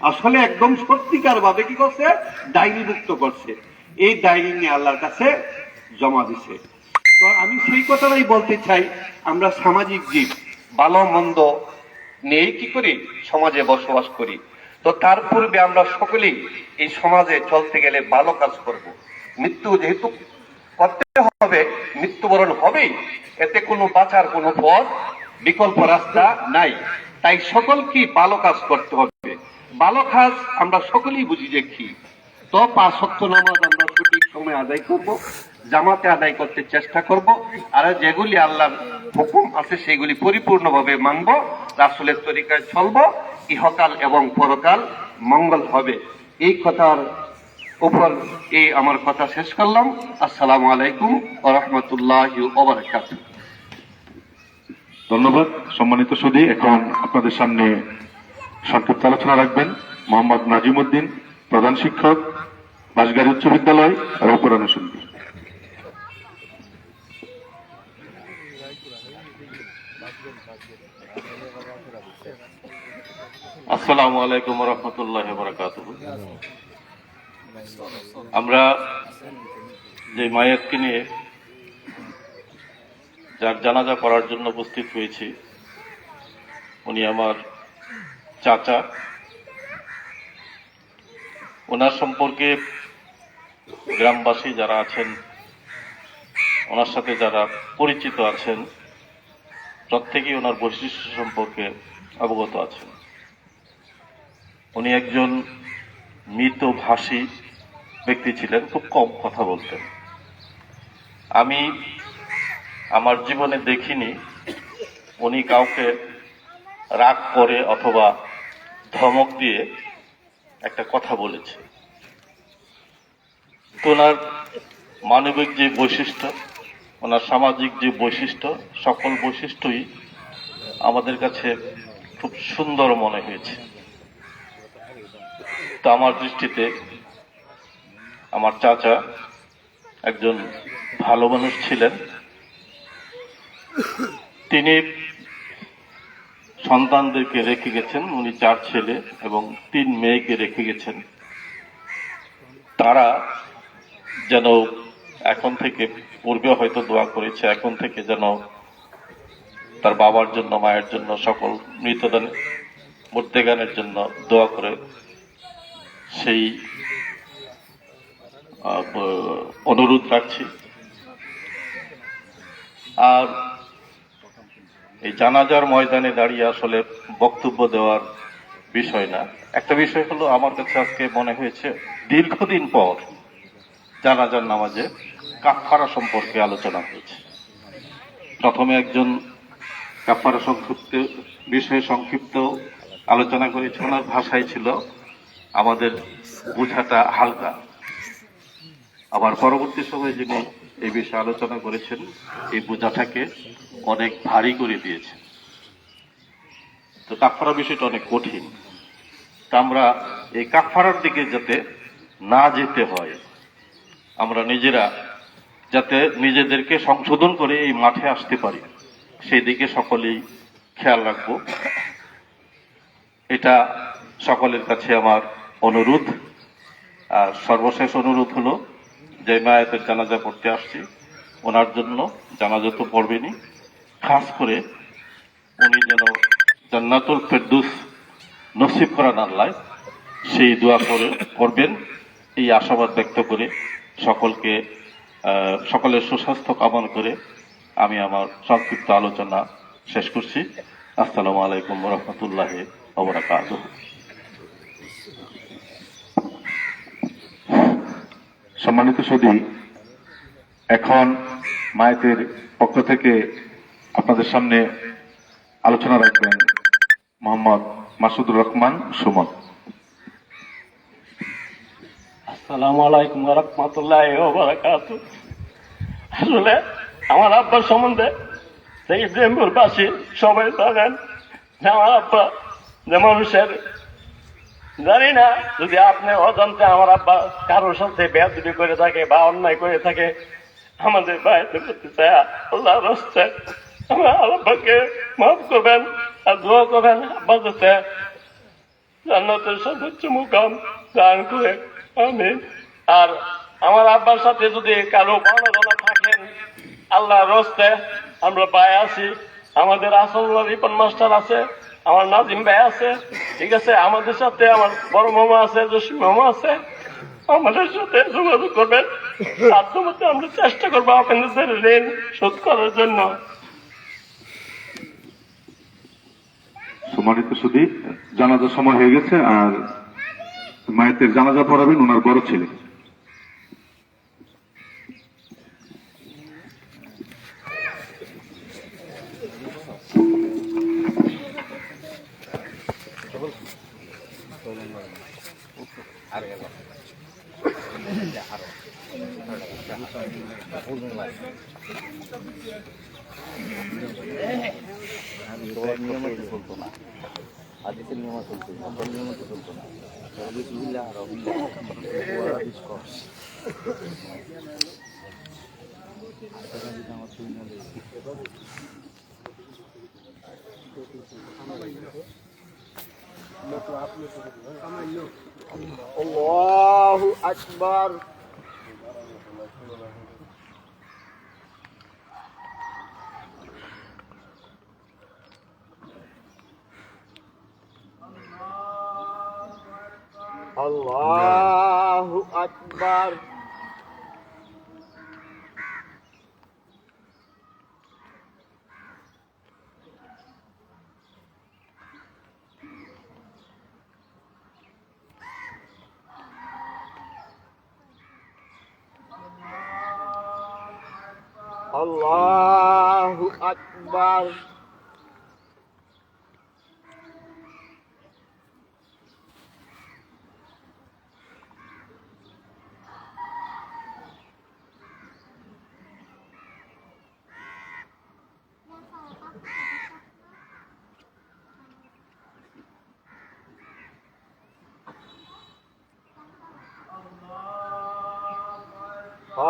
আসলে একদম সত্যিকার ভাবে কি করছে, ডায়েরি মুক্ত করছে। এই ডায়েরি নিয়ে আল্লাহর কাছে জমা দিছে। তো আমি সেই কথাটাই বলতে চাই, আমরা সামাজিক জীব, ভালো মন্দ নিয়েই কি করি, সমাজে বসবাস করি। তো তার পূর্বে আমরা সকলেই এই সমাজে চলতে গেলে ভালো কাজ করব। মৃত্যু যেহেতু করতে হবে, মৃত্যুবরণ হবেই, এতে কোনো বাঁচার কোনো পথ, বিকল্প রাস্তা নাই। তাই সকলকে ভালো কাজ করতে হবে। ভালো কাজ আমরা সকলেই বুঝি যে কি। তো 5 ওয়াক্ত নামাজ আমরা সঠিক সময় আদায় করব, জামাতে আদায় করতে চেষ্টা করব, আর যেগুলি আল্লাহর হুকুম আছে সেগুলি পরিপূর্ণভাবে মানব, রাসূলের তরিকায় চলব, ইহকাল এবং পরকাল মঙ্গল হবে। এই কথার উপর এই আমার কথা শেষ করলাম। আসসালামু আলাইকুম ওয়া রাহমাতুল্লাহি ওয়া বারাকাতুহু। ধন্যবাদ। সম্মানিত সুধী, এখন আপনাদের সামনে সংক্ষিপ্ত আলোচনা রাখবেন মোহাম্মদ নাজিমউদ্দিন, প্রধান শিক্ষক, বাঁশগাড়ী উচ্চ বিদ্যালয়, রংপুর অনুষঙ্গী। আসসালামু আলাইকুম ওয়া রাহমাতুল্লাহি ওয়া বারাকাতুহু। আমরা যে মায়েরকে নিয়ে যার জানাজা করার জন্য উপস্থিত হয়েছি, উনি আমার চাচা। ওনার সম্পর্কে গ্রামবাসী যারা আছেন, ওনার সাথে যারা পরিচিত আছেন, প্রত্যেকেই ওনার বৈশিষ্ট্য সম্পর্কে অবগত আছেন। উনি একজন মৃতভাষী ব্যক্তি ছিলেন, খুব কম কথা বলতেন। আমি আমার জীবনে দেখিনি উনি কাউকে রাগ করে অথবা ধমক দিয়ে একটা কথা বলেছে। তো ওনার মানবিক যে বৈশিষ্ট্য, ওনার সামাজিক যে বৈশিষ্ট্য, সকল বৈশিষ্ট্যই আমাদের কাছে খুব সুন্দর মনে হয়েছে। তো আমার দৃষ্টিতে আমার চাচা একজন ভালো মানুষ ছিলেন। তিনি সন্তানদেরকে রেখে গেছেন, উনি 4 ছেলে এবং 3 মেয়েকে রেখে গেছেন। তারা যেন এখন থেকে, পূর্বে হয়তো দোয়া করেছে, এখন থেকে যেন তার বাবার জন্য, মায়ের জন্য, সকল মৃতগানের জন্য দোয়া করে, সেই অনুরোধ রাখছি। আর এই জানাজার ময়দানে দাঁড়িয়ে আসলে বক্তব্য দেওয়ার বিষয় না। একটা বিষয় হলো, আমার কাছে আজকে মনে হয়েছে দীর্ঘদিন পর জানাজার নামাজে কাফফারা সম্পর্কে আলোচনা হয়েছে। প্রথমে একজন কাফফারা বিষয়ে সংক্ষিপ্ত আলোচনা করেছে, ওনার ভাষায় ছিল আমাদের বোঝাটা হালকা। আবার পরবর্তী সময়ে যিনি এই বিষয়ে আলোচনা করেছেন, এই বোঝাটাকে অনেক ভারী করে দিয়েছে। তো কাফফারা বিষয়টা অনেক কঠিন। তা আমরা এই কাফফারার দিকে যাতে না যেতে হয়, আমরা নিজেরা যাতে নিজেদেরকে সংশোধন করে এই মাঠে আসতে পারি, সেই দিকে সকলেই খেয়াল রাখবো। এটা সকলের কাছে আমার অনুরোধ। আর সর্বশেষ অনুরোধ হলো, যে মায়ের জানাজা পড়তে আসছি, ওনার জন্য জানাজা তো পড়বেনই, খাস করে উনি যেন জান্নাতুল ফেরদৌস নসিব করান আল্লাহ, সেই দোয়া করবেন, এই আশাবাদ ব্যক্ত করে সকলের সুস্বাস্থ্য কামনা করে আমি আমার সংক্ষিপ্ত আলোচনা শেষ করছি। আসসালামু আলাইকুম ওয়া রাহমাতুল্লাহি ওয়া বারাকাতুহু। সম্মানিত সুধী, এখন মায়েদের পক্ষ থেকে আপনাদের সামনে আলোচনা রাখবেন মোহাম্মদ মাসুদুর রহমান সুমন। আসসালামু আলাইকুম ওয়া রাহমাতুল্লাহি ওয়া বারাকাতুহু। আসলে আমার আব্বার সম্বন্ধে এই ইব্রাহিমপুরবাসী সবাই জানেন যে আমার আব্বা যে মানুষের, জানি না যদি আপনি অজান্তে আমার আব্বা কারোর সাথে বেয়াদবি করে থাকে বা অন্যায় করে থাকে, আমাদের বাইরে করতে চায়, আল্লাহর রাস্তে আমার আব্বাকে মাফ করবেন আর দোয়া করবেন, আব্বা যাতে জান্নাতের সর্বোচ্চ মুকাম দান করে। আমিন। আর আমার আব্বার সাথে যদি কারো পাওনা থাকেন, আল্লাহর রস্তে আমরা ভাই আছি, আমাদের আসল্লা রিপন মাস্টার আছে, আমার নাজিম ভাই আছে, ঠিক আছে, আমাদের সাথে আমার বড় মামা আছে, জসিম মামা আছে, আমাদের সাথে যোগাযোগ করবেন। সাধ্য মতো আমরা চেষ্টা করবো আপনাদের ঋণ শোধ করার জন্য। সম্মানিত সুধী, জানাজার সময় হয়ে গেছে, আর মায়ের জানাজা পড়াবেন ওনার বড় ছেলে। আল্লাহু আকবার। আল্লাহু আকবার। আল্লাহু আকবার।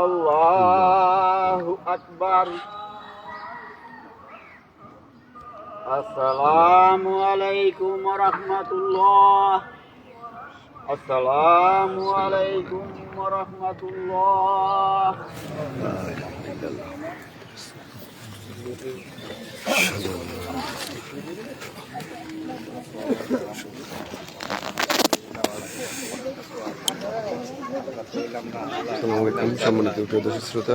আল্লাহু আকবার। আসসালামু আলাইকুম ওয়া রাহমাতুল্লাহ। আসসালামু আলাইকুম ওয়া রাহমাতুল্লাহ। আসসালামু আলাইকুম সম্মানিত প্রিয় দর্শক শ্রোতা,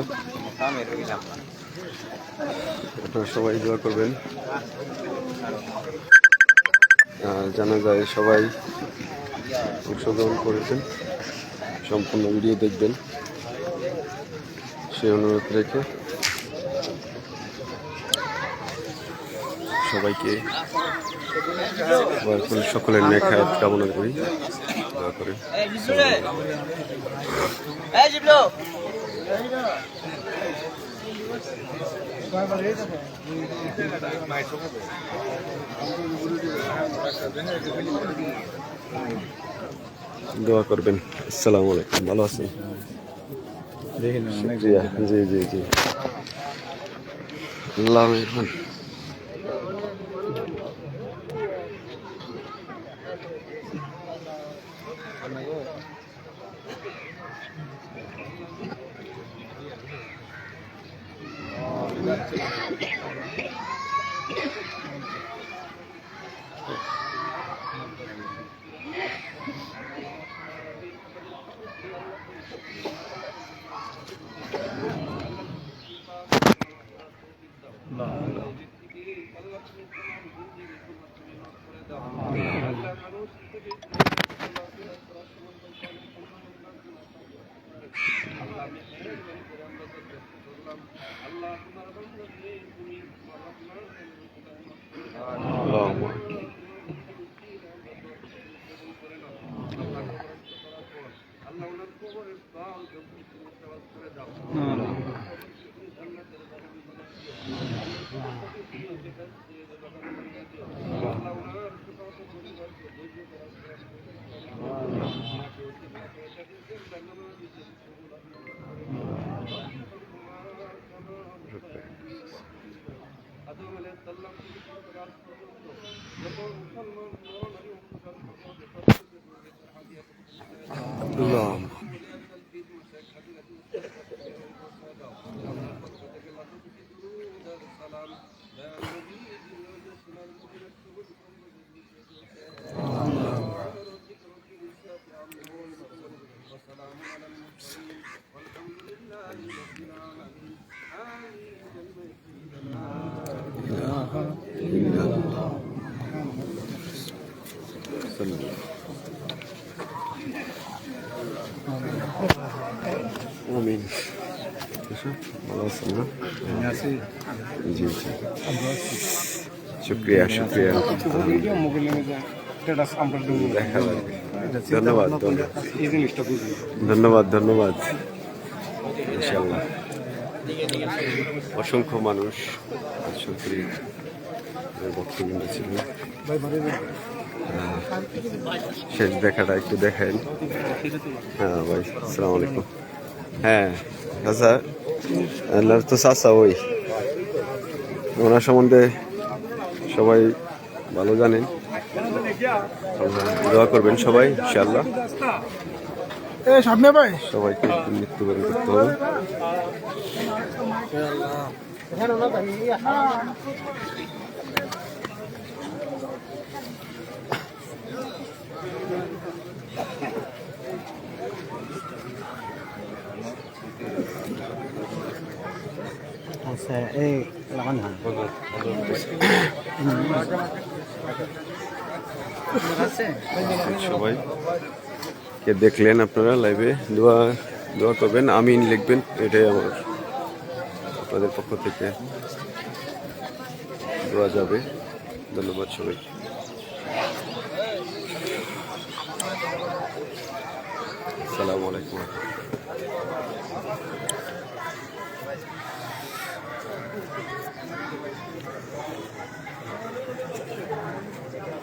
আপনারা সবাই দোয়া করবেন। জানাজায় সবাই অংশগ্রহণ করেছেন, সম্পূর্ণ ভিডিও দেখবেন সেই অনুরোধ রেখে সবাইকে সকলের নেক হায়াত কামনা করি, দোয়া করেন। দোয়া করবেন। আসসালামু আলাইকুম। ভালো আছেন? শুকরিয়া। জি জি জি, আল্লাহ মেহরবান। আল্লাহ আমিন। ভালো আছেন না? জি জি, শুক্রিয়া শুক্রিয়া, দেখা লাগবে। ধন্যবাদ ধন্যবাদ ধন্যবাদ। ইনশাল্লাহ অসংখ্য মানুষ শুক্রিয়া বক্তব্য ছিল। শেষ দেখাটা একটু দেখাই। হ্যাঁ ভাই, আসসালামু আলাইকুম। হ্যাঁ আচ্ছা, আল্লাহর তো চাচা, ওই ওনার সম্বন্ধে সবাই ভালো জানেন। দোয়া করবেন সবাই ইনশাআল্লাহ। সবাইকে মৃত্যুবরণ করতে হবে। সবাই কে দেখলেন আপনারা লাইভে, দোয়া দোয়া করবেন, আমিন লিখবেন, এটাই আমার আপনাদের পক্ষ থেকে দোয়া যাবে। ধন্যবাদ সবাই। আসসালামু আলাইকুম।